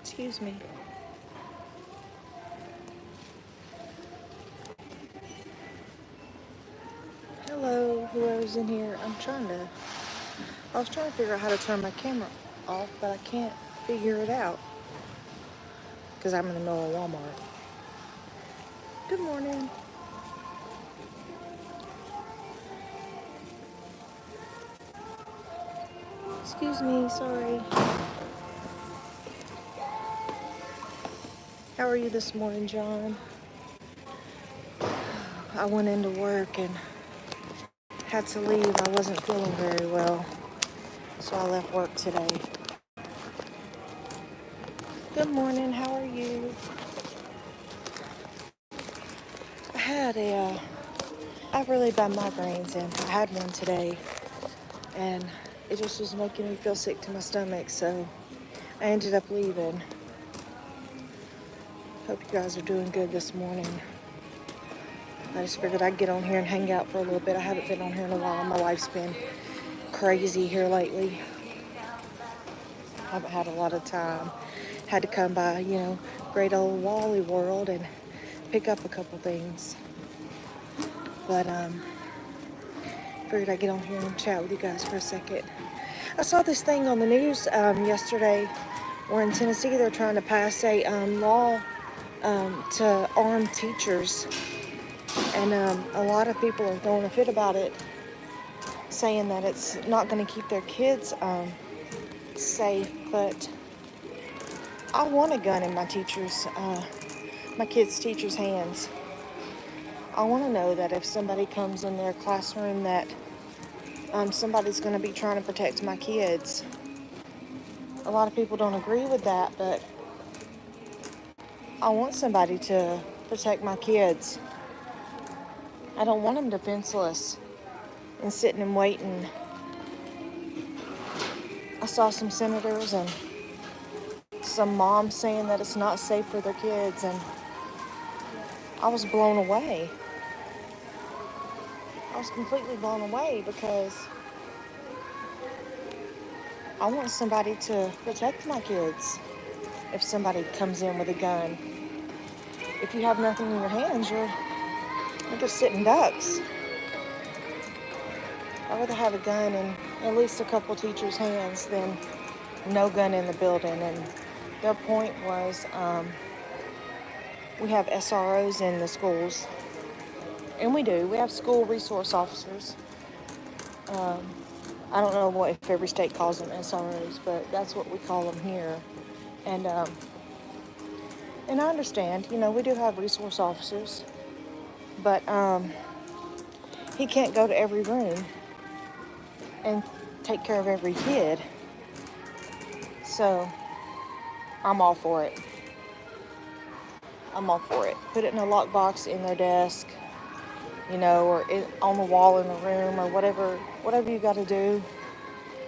Excuse me. Hello, whoever's in here. I was trying to figure out how to turn my camera off, but I can't figure it out because I'm in the middle of Walmart. Good morning. Excuse me, sorry. How are you this morning, John? I went into work and had to leave. I wasn't feeling very well, so I left work today. Good morning, how are you? I have really bad migraines and I had one today and it just was making me feel sick to my stomach, so I ended up leaving. Hope you guys are doing good this morning. I just figured I'd get on here and hang out for a little bit. I haven't been on here in a while. My life's been crazy here lately. I haven't had a lot of time. Had to come by, great old Wally World and pick up a couple things. But figured I'd get on here and chat with you guys for a second. I saw this thing on the news yesterday where in Tennessee they're trying to pass a law to arm teachers. And a lot of people are throwing a fit about it, saying that it's not going to keep their kids safe. But I want a gun in my kids' teachers' hands. I want to know that if somebody comes in their classroom that somebody's going to be trying to protect my kids. A lot of people don't agree with that, but I want somebody to protect my kids. I don't want them defenseless and sitting and waiting. I saw some senators and some moms saying that it's not safe for their kids, and I was blown away. I was completely blown away because I want somebody to protect my kids. If somebody comes in with a gun, if you have nothing in your hands, you're just sitting ducks. I'd rather have a gun in at least a couple teachers' hands than no gun in the building. And their point was we have SROs in the schools, and we do. We have school resource officers. I don't know if every state calls them SROs, but that's what we call them here. And I understand, we do have resource officers, but he can't go to every room and take care of every kid. So I'm all for it. Put it in a lockbox in their desk, or on the wall in the room, or whatever you got to do,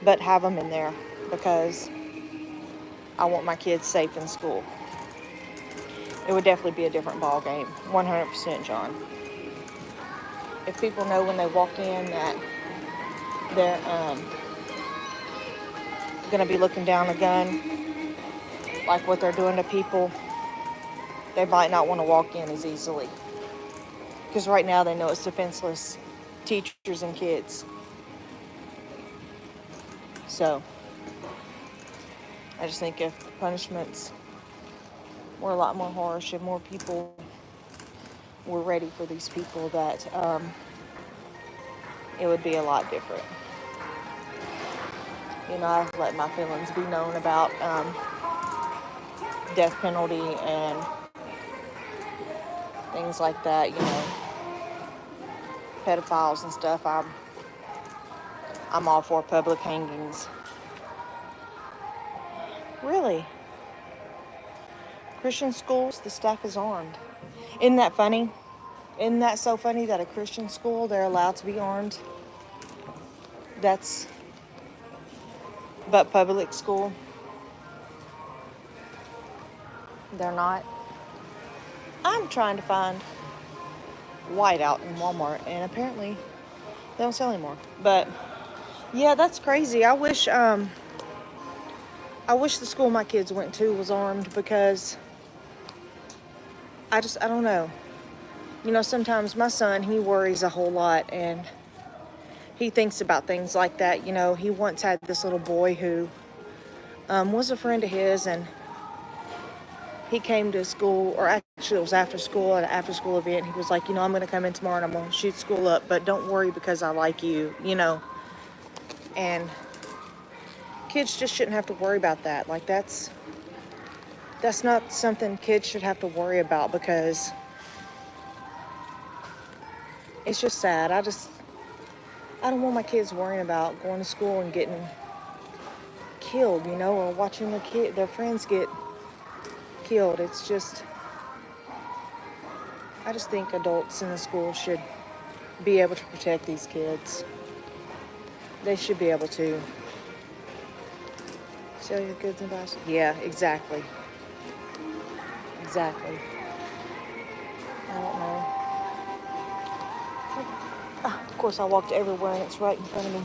but have them in there because I want my kids safe in school. It would definitely be a different ball game, 100%, John. If people know when they walk in that they're going to be looking down a gun, like what they're doing to people, they might not want to walk in as easily. Because right now they know it's defenseless teachers and kids. So I just think if punishments were a lot more harsh and more people were ready for these people, that it would be a lot different. I've let my feelings be known about death penalty and things like that, pedophiles and stuff. I'm all for public hangings. Really? Christian schools, the staff is armed. Isn't that funny? Isn't that so funny that a Christian school, they're allowed to be armed? But public school, they're not. I'm trying to find white out in Walmart, and apparently they don't sell anymore. But Yeah, that's crazy. I wish the school my kids went to was armed because I don't know. You know, sometimes my son, he worries a whole lot and he thinks about things like that. You know, he once had this little boy who was a friend of his, and he came to school, or actually it was after school, at an after school event. He was like, you know, I'm going to come in tomorrow and I'm going to shoot school up, but don't worry because I like you, you know. And kids just shouldn't have to worry about that. Like, that's not something kids should have to worry about because it's just sad. I don't want my kids worrying about going to school and getting killed, you know, or watching their friends get killed. I just think adults in the school should be able to protect these kids. They should be able to sell your goods and buy. Yeah, exactly. Exactly. I don't know. Of course, I walked everywhere and it's right in front of me.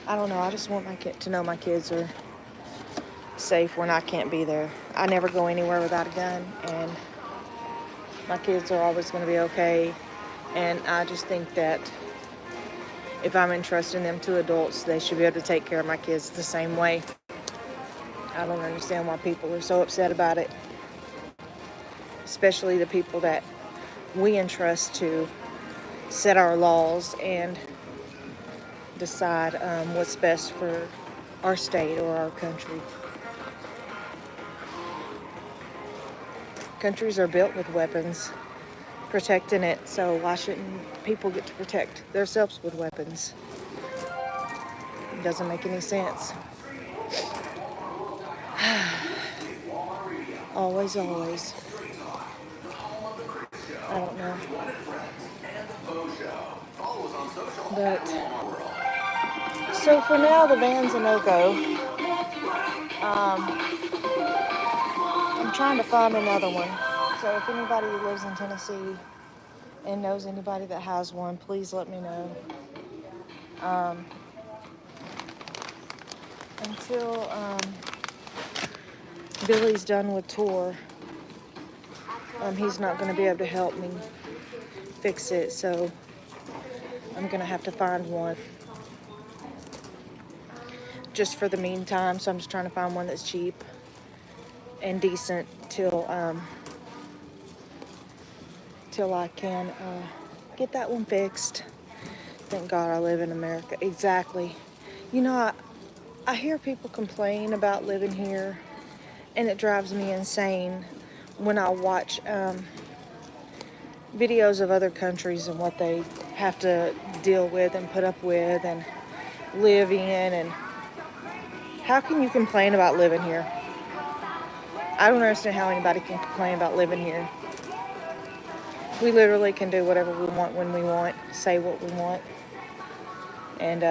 I don't know. I just want my kid to know my kids are safe when I can't be there. I never go anywhere without a gun, and my kids are always going to be okay. And I just think that if I'm entrusting them to adults, they should be able to take care of my kids the same way. I don't understand why people are so upset about it, especially the people that we entrust to set our laws and decide what's best for our state or our country. Countries are built with weapons, protecting it, so why shouldn't people get to protect themselves with weapons? It doesn't make any sense. Always, always. I don't know. But, so for now, the van's a no-go. I'm trying to find another one. So if anybody who lives in Tennessee and knows anybody that has one, please let me know. Until Billy's done with tour, he's not going to be able to help me fix it, so I'm going to have to find one just for the meantime. So I'm just trying to find one that's cheap and decent till I can get that one fixed. Thank God I live in America. Exactly. You know, I hear people complain about living here, and it drives me insane when I watch videos of other countries and what they have to deal with and put up with and live in. And how can you complain about living here? I don't understand how anybody can complain about living here. We literally can do whatever we want when we want, say what we want. And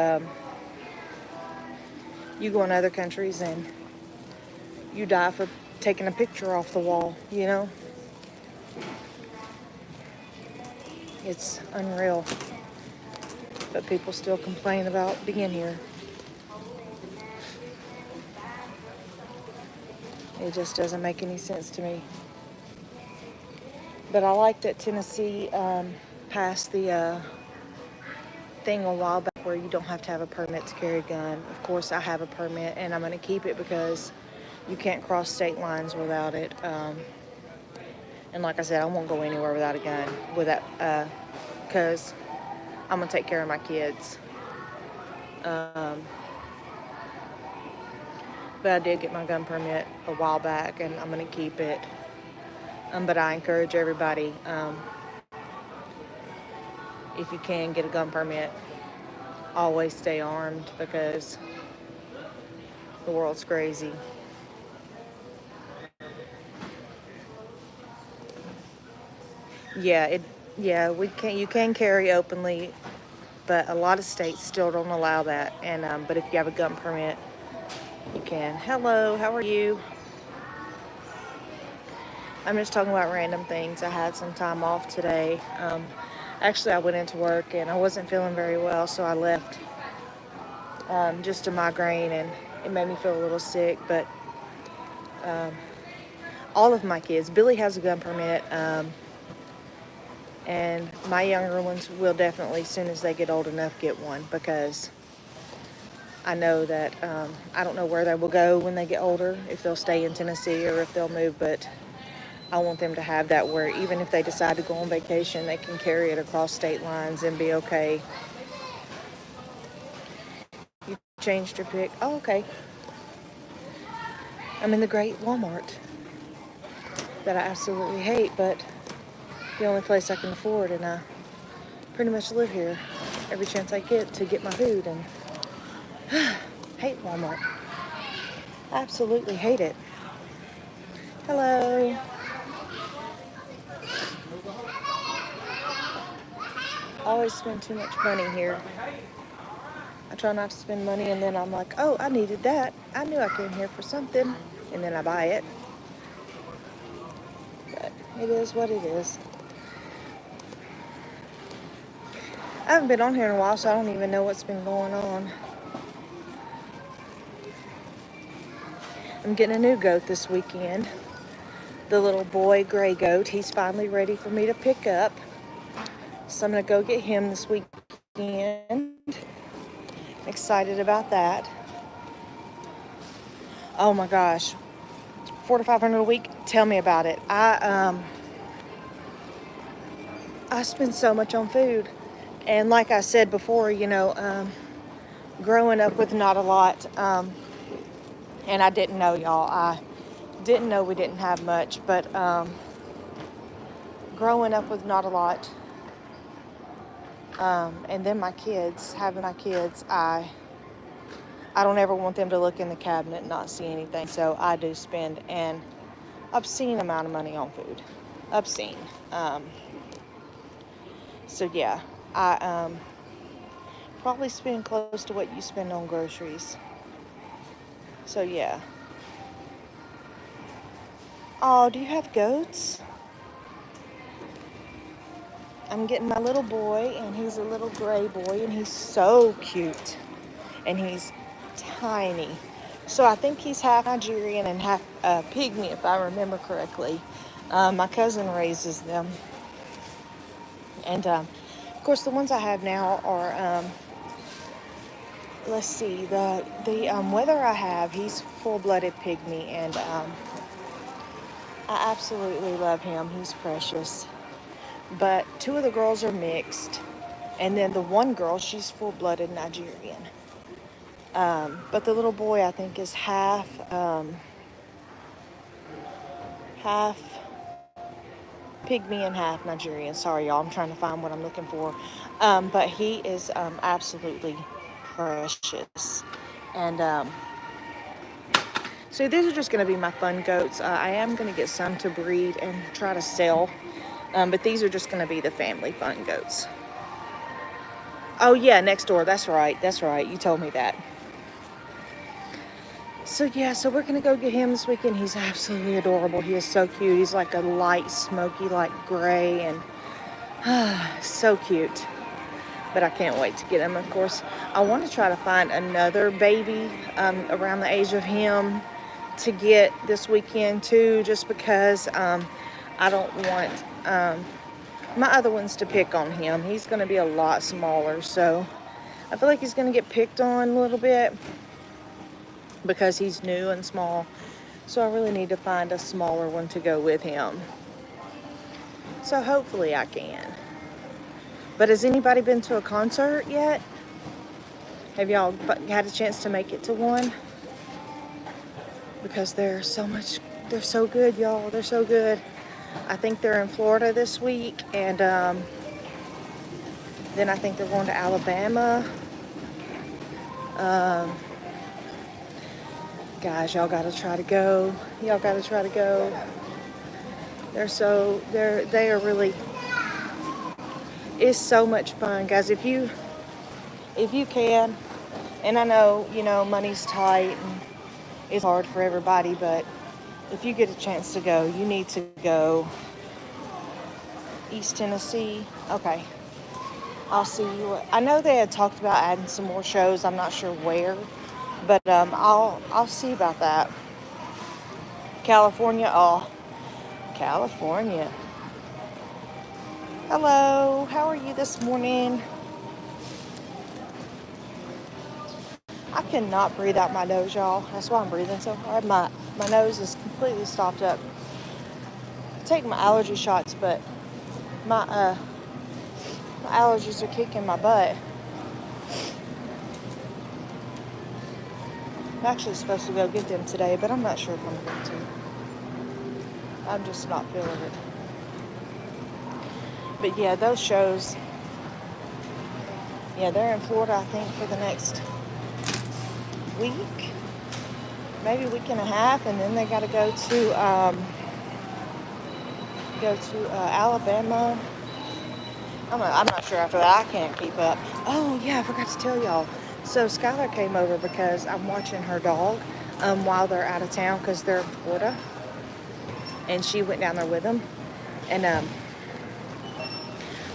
you go in other countries and you die for taking a picture off the wall, you know? It's unreal. But people still complain about being here. It just doesn't make any sense to me. But I like that Tennessee passed the thing a while back where you don't have to have a permit to carry a gun. Of course, I have a permit, and I'm going to keep it because you can't cross state lines without it. And like I said, I won't go anywhere without a gun, because I'm going to take care of my kids. But I did get my gun permit a while back, and I'm going to keep it. But I encourage everybody, if you can get a gun permit, always stay armed because the world's crazy. You can carry openly, but a lot of states still don't allow that. And but if you have a gun permit, you can. Hello, how are you? I'm just talking about random things. I had some time off today. Actually, I went into work and I wasn't feeling very well, so I left. Just a migraine, and it made me feel a little sick. But all of my kids, Billy has a gun permit, and my younger ones will definitely, as soon as they get old enough, get one, because I know that I don't know where they will go when they get older, if they'll stay in Tennessee or if they'll move, but I want them to have that where even if they decide to go on vacation, they can carry it across state lines and be okay. You changed your pick? Oh, okay. I'm in the great Walmart that I absolutely hate, but the only place I can afford, and I pretty much live here every chance I get to get my food, and hate Walmart. Absolutely hate it. Hello. I always spend too much money here. I try not to spend money, and then I'm like, oh, I needed that. I knew I came here for something, and then I buy it. But it is what it is. I haven't been on here in a while, so I don't even know what's been going on. I'm getting a new goat this weekend. The little boy gray goat. He's finally ready for me to pick up. So I'm going to go get him this weekend. Excited about that. Oh my gosh. $400 to $500 a week. Tell me about it. I spend so much on food. And like I said before, growing up with not a lot, and I didn't know, y'all. I didn't know we didn't have much, but growing up with not a lot, and then having my kids, I don't ever want them to look in the cabinet and not see anything. So I do spend an obscene amount of money on food. Obscene. So yeah, I probably spend close to what you spend on groceries. So yeah. Oh, do you have goats? I'm getting my little boy, and he's a little gray boy, and he's so cute. And he's tiny. So I think he's half Nigerian and half pygmy, if I remember correctly. My cousin raises them. And, of course, the ones I have now are, let's see, the whether I have, he's full-blooded pygmy, and I absolutely love him. He's precious. But two of the girls are mixed, and then the one girl, she's full-blooded Nigerian. But the little boy, I think, is half pygmy and half Nigerian. Sorry, y'all, I'm trying to find what I'm looking for. But he is absolutely precious. And so these are just going to be my fun goats. I am going to get some to breed and try to sell. But these are just going to be the family fun goats. Oh, yeah, next door. That's right. You told me that. So, yeah, we're going to go get him this weekend. He's absolutely adorable. He is so cute. He's like a light, smoky, like gray, and so cute. But I can't wait to get him, of course. I want to try to find another baby around the age of him to get this weekend, too, just because I don't want my other ones to pick on him. He's going to be a lot smaller, so I feel like he's going to get picked on a little bit because he's new and small. So I really need to find a smaller one to go with him. So hopefully I can. But has anybody been to a concert yet? Have y'all had a chance to make it to one? Because they're so good, y'all. They're so good. I think they're in Florida this week, and then I think they're going to Alabama. Guys, y'all gotta try to go. They are really, it's so much fun, guys. If you can, and I know, money's tight and it's hard for everybody, but if you get a chance to go, you need to go. East Tennessee. Okay. I'll see what. I know they had talked about adding some more shows. I'm not sure where, but I'll see about that. California, oh, California. Hello, how are you this morning? I cannot breathe out my nose, y'all. That's why I'm breathing so hard. My nose is completely stopped up. I take my allergy shots, but my allergies are kicking my butt. I'm actually supposed to go get them today, but I'm not sure if I'm going to. I'm just not feeling it. But yeah, those shows, yeah, they're in Florida, I think, for the next week, maybe a week and a half, and then they got to go to Alabama. I'm not sure after that. I can't keep up. Oh yeah, I forgot to tell y'all. So Skylar came over because I'm watching her dog while they're out of town because they're in Florida, and she went down there with them. And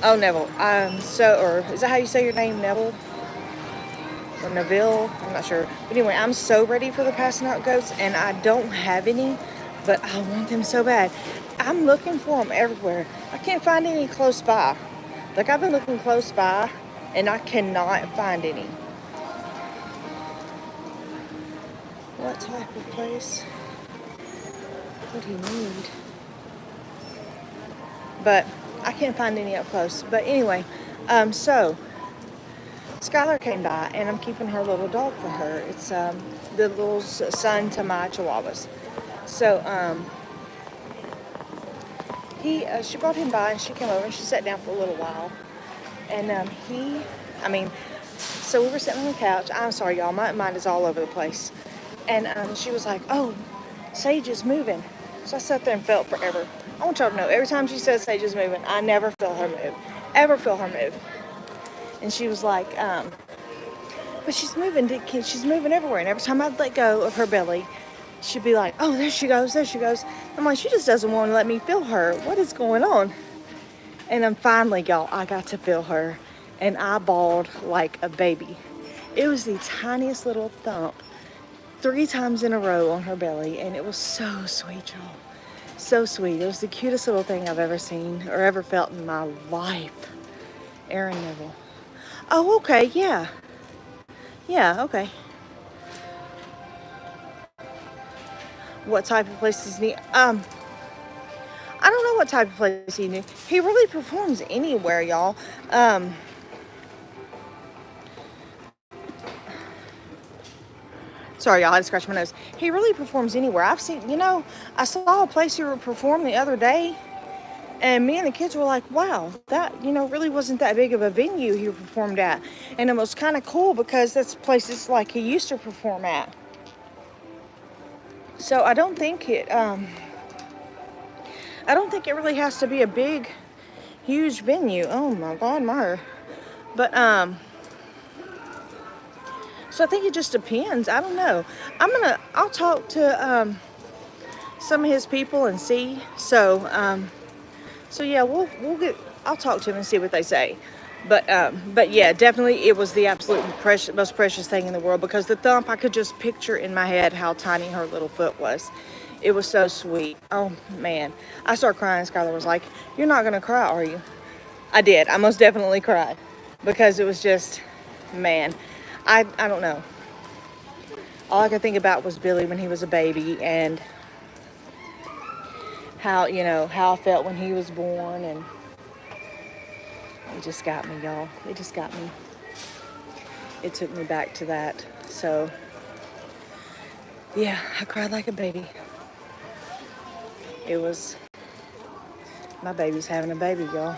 oh, Neville. Or is that how you say your name, Neville? Or Neville? I'm not sure. But anyway, I'm so ready for the passing out goats, and I don't have any, but I want them so bad. I'm looking for them everywhere. I can't find any close by. Like, I've been looking close by, and I cannot find any. What type of place would he need? But I can't find any up close. But anyway, so Skylar came by, and I'm keeping her little dog for her. It's the little son to my chihuahuas. So she brought him by, and she came over and she sat down for a little while. And so we were sitting on the couch. I'm sorry, y'all, my mind is all over the place. And she was like, "Oh, Sage is moving." So I sat there and felt forever. I want y'all to know, every time she says Sage is moving, I never feel her move. Ever feel her move. And she was like, but she's moving. She's moving everywhere. And every time I'd let go of her belly, she'd be like, "Oh, there she goes, there she goes." I'm like, she just doesn't want to let me feel her. What is going on? And then finally, y'all, I got to feel her. And I bawled like a baby. It was the tiniest little thump 3 times in a row on her belly. And it was so sweet, y'all. So sweet. It was the cutest little thing I've ever seen or ever felt in my life. Aaron Neville. Oh, okay, yeah. Yeah, okay. What type of place does he? I don't know what type of place he knew. He really performs anywhere, y'all. Sorry, y'all, I had to scratch my nose. He really performs anywhere. I saw a place he would perform the other day, and me and the kids were like, wow, that, really wasn't that big of a venue he performed at. And it was kind of cool because that's places like he used to perform at. So I don't think it really has to be a big, huge venue. Oh my God, Mar. But so I think it just depends. I don't know. I'll talk to some of his people and see. So yeah, I'll talk to him and see what they say. But yeah, definitely it was the absolute most precious thing in the world, because the thump, I could just picture in my head how tiny her little foot was. It was so sweet. Oh man, I started crying. Skylar was like, "You're not gonna cry, are you?" I did. I most definitely cried, because it was just, man, I don't know. All I could think about was Billy when he was a baby, and how I felt when he was born, and it just got me, y'all. It just got me. It took me back to that. So yeah, I cried like a baby. It was, my baby's having a baby, y'all.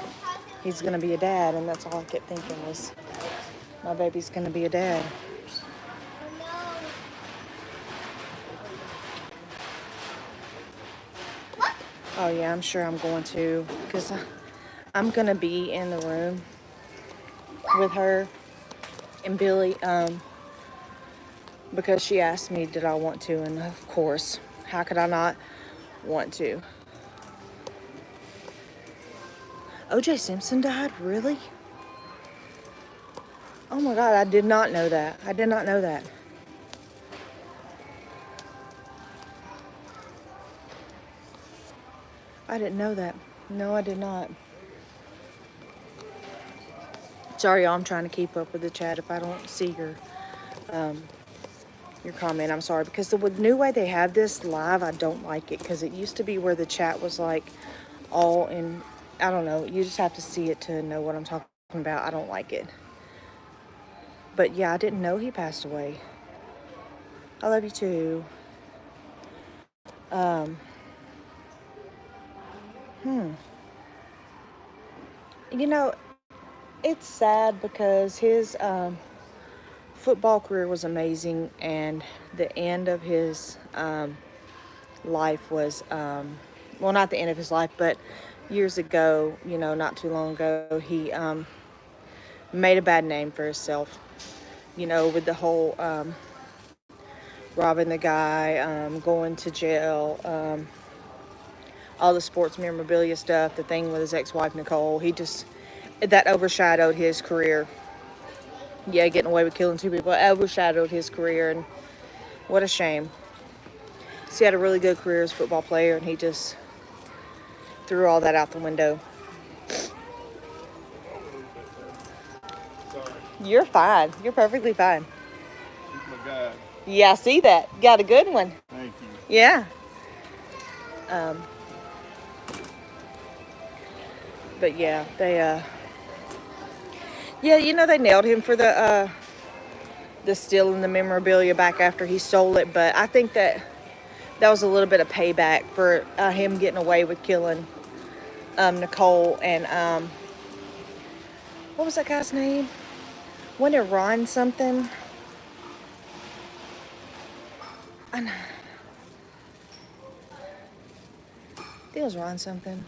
He's gonna be a dad, and that's all I kept thinking was, my baby's gonna be a dad. Oh yeah, I'm sure I'm going to, because I'm gonna be in the room with her and Billy, because she asked me did I want to, and of course, how could I not want to? OJ Simpson died? Really? Oh my God, I did not know that. I did not know that. I didn't know that. No, I did not. Sorry, y'all, I'm trying to keep up with the chat. If I don't see your comment, I'm sorry. Because the new way they have this live, I don't like it. Because it used to be where the chat was like all in, I don't know. You just have to see it to know what I'm talking about. I don't like it. But yeah, I didn't know he passed away. I love you too. You know, it's sad because his football career was amazing, and the end of his life was, well, not the end of his life, but years ago, not too long ago, he made a bad name for himself, with the whole robbing the guy, going to jail, all the sports memorabilia stuff, the thing with his ex-wife, Nicole. That overshadowed his career. Yeah, getting away with killing two people overshadowed his career, and what a shame. So he had a really good career as a football player, and he just threw all that out the window. Sorry. You're fine. You're perfectly fine. He's my guy. Yeah, I see that. Got a good one. Thank you. Yeah. But yeah, they nailed him for the stealing the memorabilia back after he stole it. But I think that was a little bit of payback for him getting away with killing Nicole and what was that guy's name? Wasn't it Ron something? I think it was Ron something.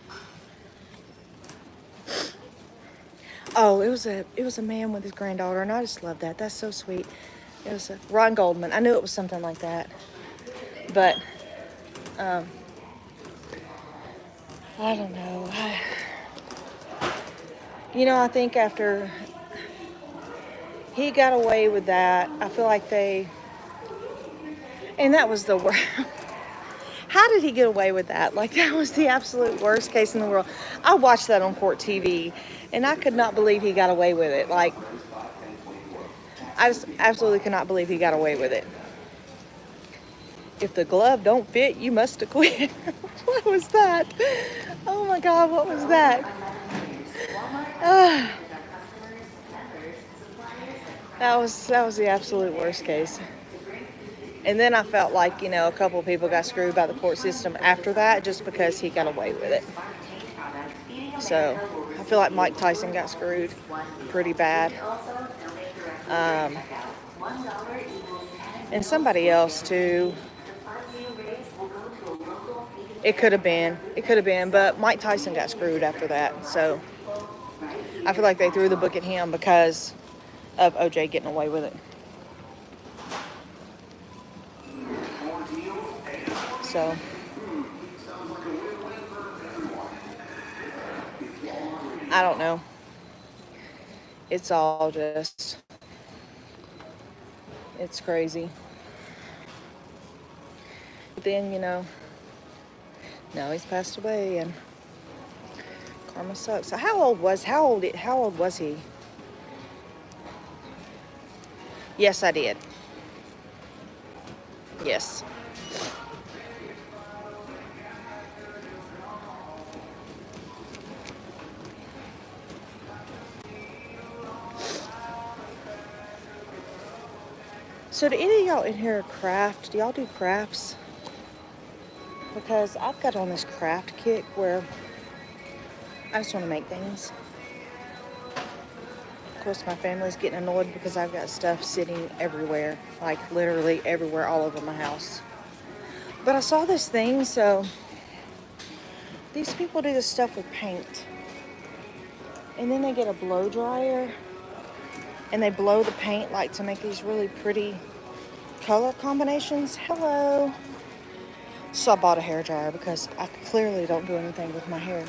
Oh, it was a man with his granddaughter, and I just love that. That's so sweet. It was Ron Goldman. I knew it was something like that, but I don't know. I think after he got away with that, I feel like and that was the worst. How did he get away with that? Like, that was the absolute worst case in the world. I watched that on court TV, and I could not believe he got away with it. Like, I just absolutely could not believe he got away with it. If the glove don't fit, you must have quit. What was that? Oh my God, what was that? That was the absolute worst case. And then I felt like, a couple of people got screwed by the court system after that just because he got away with it. So I feel like Mike Tyson got screwed pretty bad. And somebody else too. It could have been, but Mike Tyson got screwed after that. So I feel like they threw the book at him because of OJ getting away with it. So I don't know. It's all just, it's crazy. But then, now he's passed away, and karma sucks. So how old was he? Yes, I did. Yes. So do any of y'all in here craft? Do y'all do crafts? Because I've got on this craft kick where I just want to make things. Of course, my family's getting annoyed because I've got stuff sitting everywhere, like literally everywhere, all over my house. But I saw this thing, so these people do this stuff with paint. And then they get a blow dryer and they blow the paint like to make these really pretty color combinations. Hello. So I bought a hair dryer because I clearly don't do anything with my hair.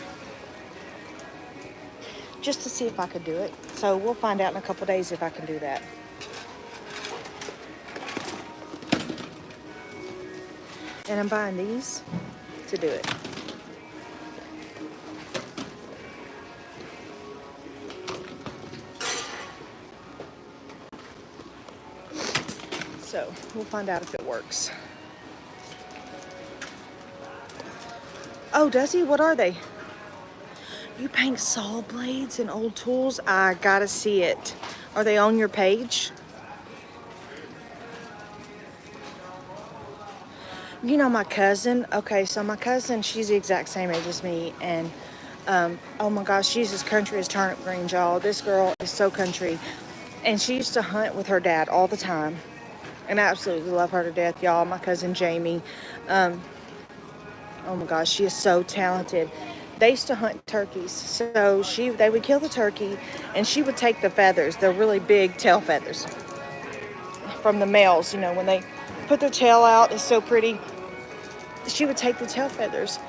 just to see if I could do it. So we'll find out in a couple days if I can do that. And I'm buying these to do it. So we'll find out if it works. Oh, does he? What are they? You paint saw blades and old tools? I gotta see it. Are they on your page? You know my cousin? Okay, so my cousin, she's the exact same age as me, and oh my gosh, she's as country as turnip green, y'all. This girl is so country, and she used to hunt with her dad all the time, and I absolutely love her to death, y'all. My cousin Jamie, oh my gosh, she is so talented. They used to hunt turkeys, so they would kill the turkey, and she would take the feathers, the really big tail feathers, from the males. You know, when they put their tail out, it's so pretty. She would take the tail feathers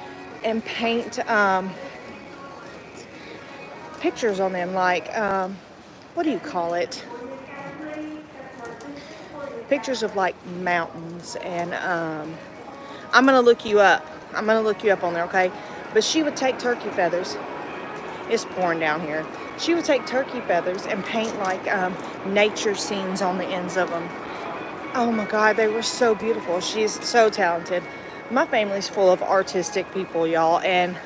and paint pictures on them, like what do you call it? Pictures of like mountains, and I'm gonna look you up. I'm gonna look you up on there, okay? But she would take turkey feathers. It's pouring down here. She would take turkey feathers and paint like nature scenes on the ends of them. Oh my God, they were so beautiful. She's so talented. My family's full of artistic people, y'all, and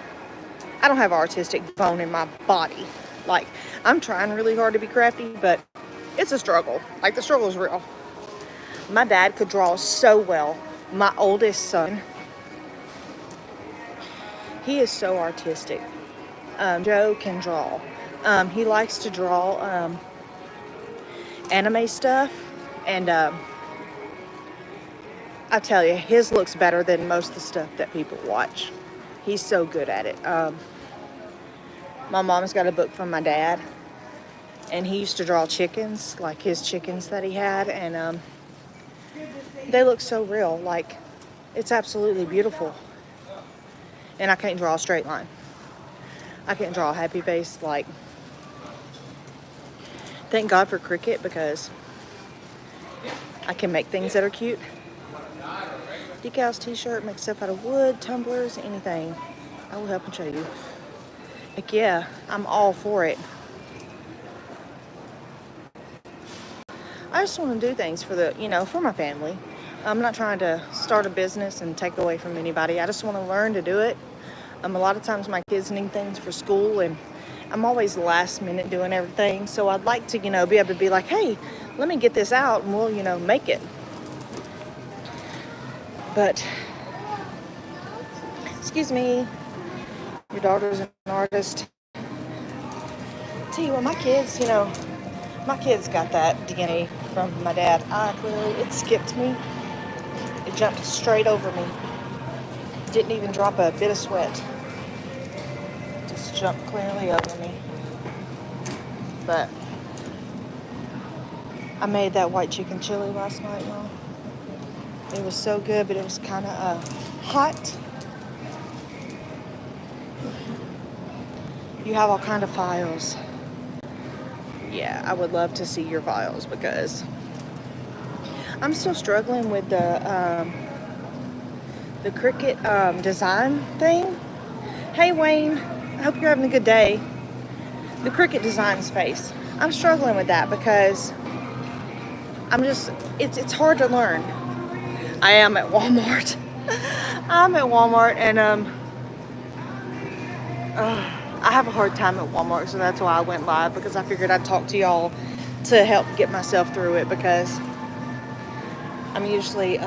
I don't have artistic bone in my body. Like, I'm trying really hard to be crafty, but it's a struggle. Like, the struggle is real. My dad could draw so well. My oldest son, he is so artistic. Joe can draw. He likes to draw anime stuff, and I tell you, his looks better than most of the stuff that people watch. He's so good at it. My mom's got a book from my dad, and he used to draw chickens, like his chickens that he had, and they look so real. Like, it's absolutely beautiful. And I can't draw a straight line. I can't draw a happy face. Like, thank God for Cricut, because I can make things that are cute. Decals, t-shirt, make stuff out of wood, tumblers, anything. I will help and show you. Like, yeah, I'm all for it. I just want to do things for for my family. I'm not trying to start a business and take away from anybody. I just want to learn to do it. A lot of times my kids need things for school, and I'm always last minute doing everything. So I'd like to, be able to be like, hey, let me get this out and we'll, make it. But, excuse me, your daughter's an artist. Tell you what, my kids got that DNA from my dad. It skipped me. It jumped straight over me. Didn't even drop a bit of sweat. Just jumped clearly over me. But I made that white chicken chili last night, y'all. It was so good, but it was kind of hot. You have all kind of files. Yeah, I would love to see your files, because I'm still struggling with the Cricut design thing. Hey Wayne, I hope you're having a good day. The Cricut design space. I'm struggling with that because it's hard to learn. I am at Walmart. I'm at Walmart, and I have a hard time at Walmart, so that's why I went live, because I figured I'd talk to y'all to help get myself through it, because I'm usually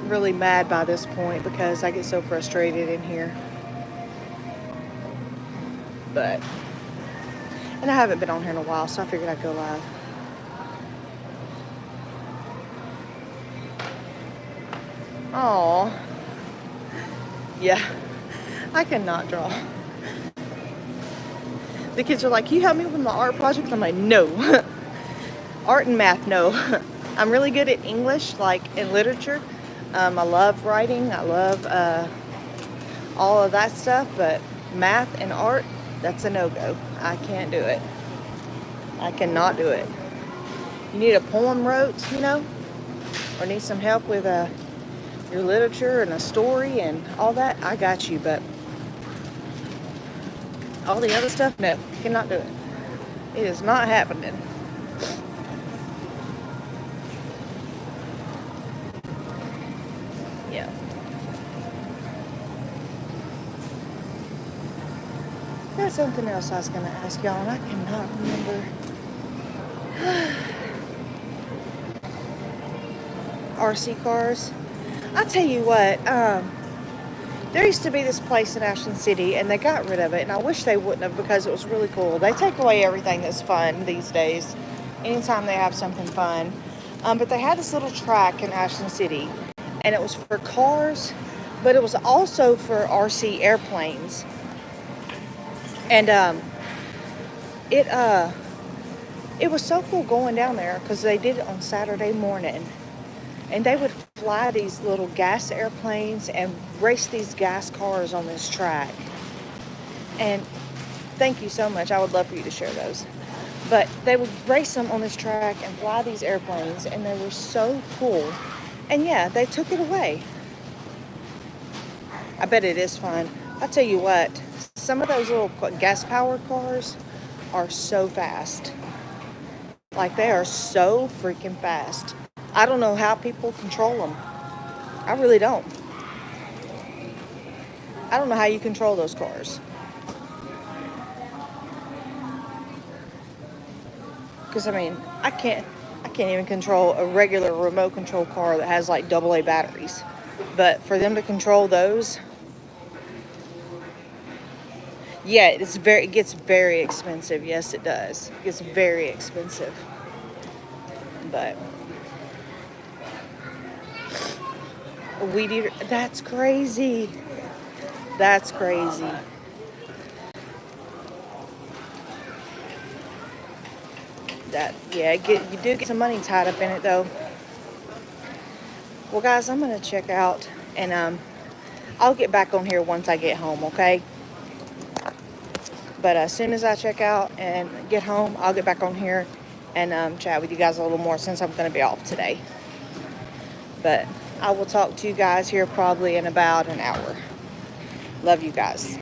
really mad by this point because I get so frustrated in here. And I haven't been on here in a while, so I figured I'd go live. Oh, yeah, I cannot draw. The kids are like, can you help me with my art project? I'm like, no. Art and math, no. I'm really good at English, like in literature. I love writing. I love all of that stuff. But math and art, that's a no-go. I can't do it. I cannot do it. You need a poem wrote, or need some help with your literature and a story and all that, I got you. But all the other stuff, no, cannot do it. It is not happening. Yeah. There's something else I was going to ask y'all, and I cannot remember. RC cars. I'll tell you what, there used to be this place in Ashland City, and they got rid of it, and I wish they wouldn't have because it was really cool. They take away everything that's fun these days, anytime they have something fun. But they had this little track in Ashland City, and it was for cars, but it was also for RC airplanes. And it was so cool going down there because they did it on Saturday morning. And they would fly these little gas airplanes and race these gas cars on this track. And thank you so much. I would love for you to share those. But they would race them on this track and fly these airplanes, and they were so cool. And yeah, they took it away. I bet it is fun. I'll tell you what, some of those little gas-powered cars are so fast. Like, they are so freaking fast. I don't know how people control them. I really don't. I don't know how you control those cars. Because, I can't even control a regular remote control car that has like AA batteries. But for them to control those, yeah, it gets very expensive. Yes, it does. It gets very expensive. But a weed eater, that's crazy. That's crazy. You do get some money tied up in it though. Well, guys, I'm gonna check out, and I'll get back on here once I get home, okay? But as soon as I check out and get home, I'll get back on here and chat with you guys a little more since I'm gonna be off today. But I will talk to you guys here probably in about an hour. Love you guys.